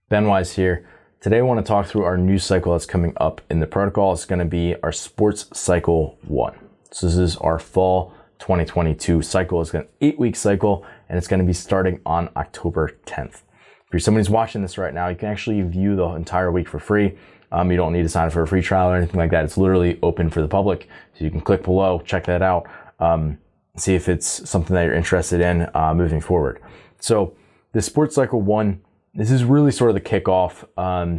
Ben Wise here. Today I want to talk through our new cycle that's coming up in the protocol. It's going to be our sports cycle 1. So this is our fall 2022 cycle. It's an 8-week cycle and it's going to be starting on October 10th. If you're somebody who's watching this right now, you can actually view the entire week for free. You don't need to sign up for a free trial or anything like that. It's literally open for the public. So you can click below, check that out, see if it's something that you're interested in moving forward. So the sports cycle 1, this is really sort of the kickoff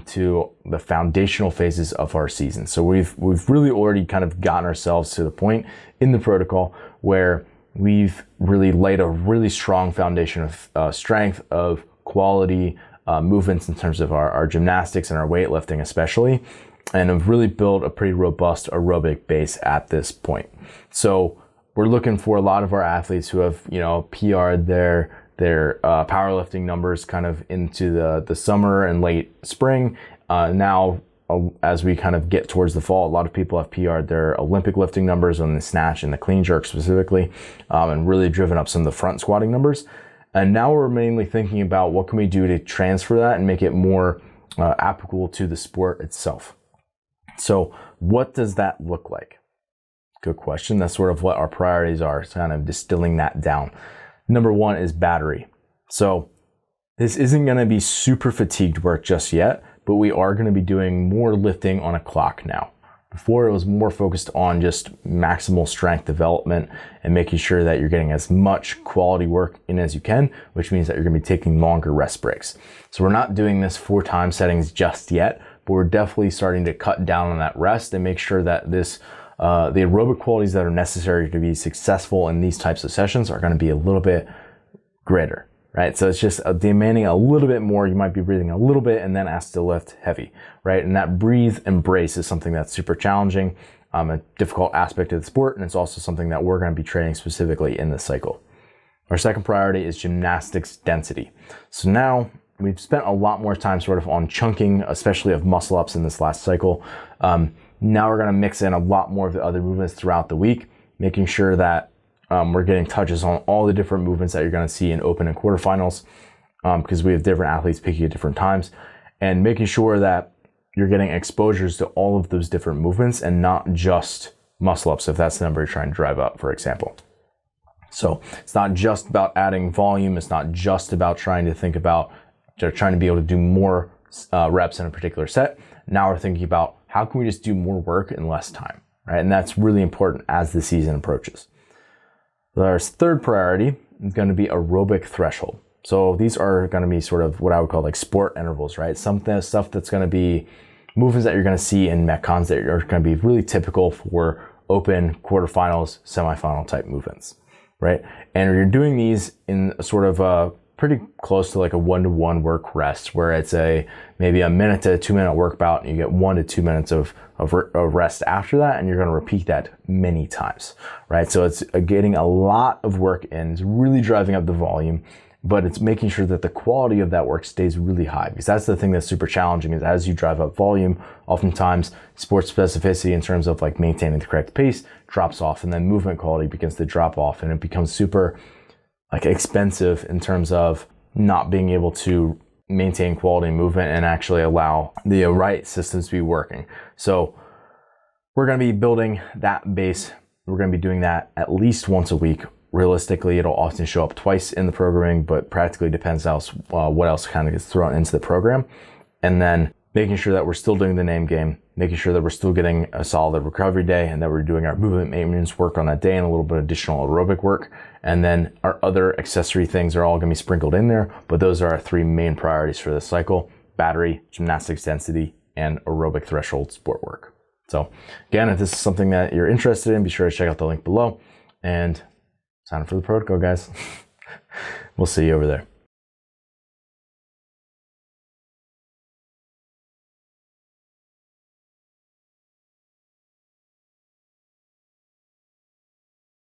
to the foundational phases of our season. So we've really already kind of gotten ourselves to the point in the protocol where we've really laid a really strong foundation of strength, of quality movements in terms of our gymnastics and our weightlifting especially, and have really built a pretty robust aerobic base at this point. So we're looking for a lot of our athletes who have, PR'd their powerlifting numbers kind of into the summer and late spring. Now, as we kind of get towards the fall, a lot of people have PR'd their Olympic lifting numbers on the snatch and the clean jerk specifically, and really driven up some of the front squatting numbers. And now we're mainly thinking about what can we do to transfer that and make it more applicable to the sport itself. So what does that look like? Good question. That's sort of what our priorities are, kind of distilling that down. Number 1 is battery. So this isn't going to be super fatigued work just yet, but we are going to be doing more lifting on a clock now. Before it was more focused on just maximal strength development and making sure that you're getting as much quality work in as you can, which means that you're going to be taking longer rest breaks. So we're not doing this 4 time settings just yet, but we're definitely starting to cut down on that rest and make sure that the aerobic qualities that are necessary to be successful in these types of sessions are going to be a little bit greater, right? So it's just demanding a little bit more. You might be breathing a little bit and then asked to lift heavy, right? And that breathe and brace is something that's super challenging, a difficult aspect of the sport, and it's also something that we're going to be training specifically in this cycle. Our second priority is gymnastics density. So now we've spent a lot more time sort of on chunking, especially of muscle ups in this last cycle. Now we're going to mix in a lot more of the other movements throughout the week, making sure that we're getting touches on all the different movements that you're going to see in open and quarterfinals, because we have different athletes peaking at different times, and making sure that you're getting exposures to all of those different movements and not just muscle ups, if that's the number you're trying to drive up, for example. So it's not just about adding volume. It's not just about trying to be able to do more reps in a particular set. Now we're thinking about how can we just do more work in less time, right? And that's really important as the season approaches. Our third priority is going to be aerobic threshold. So these are going to be sort of what I would call like sport intervals, right? Stuff that's going to be movements that you're going to see in Metcons that are going to be really typical for open, quarterfinals, semifinal type movements, right? And you're doing these in a sort of a pretty close to like a 1-to-1 work rest, where it's maybe a 1 to 2 minute work bout and you get 1 to 2 minutes of rest after that, and you're going to repeat that many times, right? So it's getting a lot of work in, it's really driving up the volume, but it's making sure that the quality of that work stays really high, because that's the thing that's super challenging, is as you drive up volume, oftentimes sports specificity in terms of like maintaining the correct pace drops off, and then movement quality begins to drop off, and it becomes super expensive in terms of not being able to maintain quality movement and actually allow the right systems to be working. So we're going to be building that base. We're going to be doing that at least once a week. Realistically, it'll often show up twice in the programming, but practically depends what else kind of gets thrown into the program. And then making sure that we're still doing the name game, making sure that we're still getting a solid recovery day, and that we're doing our movement maintenance work on that day and a little bit of additional aerobic work. And then our other accessory things are all going to be sprinkled in there, but those are our 3 main priorities for this cycle: battery, gymnastics density, and aerobic threshold sport work. So again, if this is something that you're interested in, be sure to check out the link below and sign up for the protocol, guys. We'll see you over there.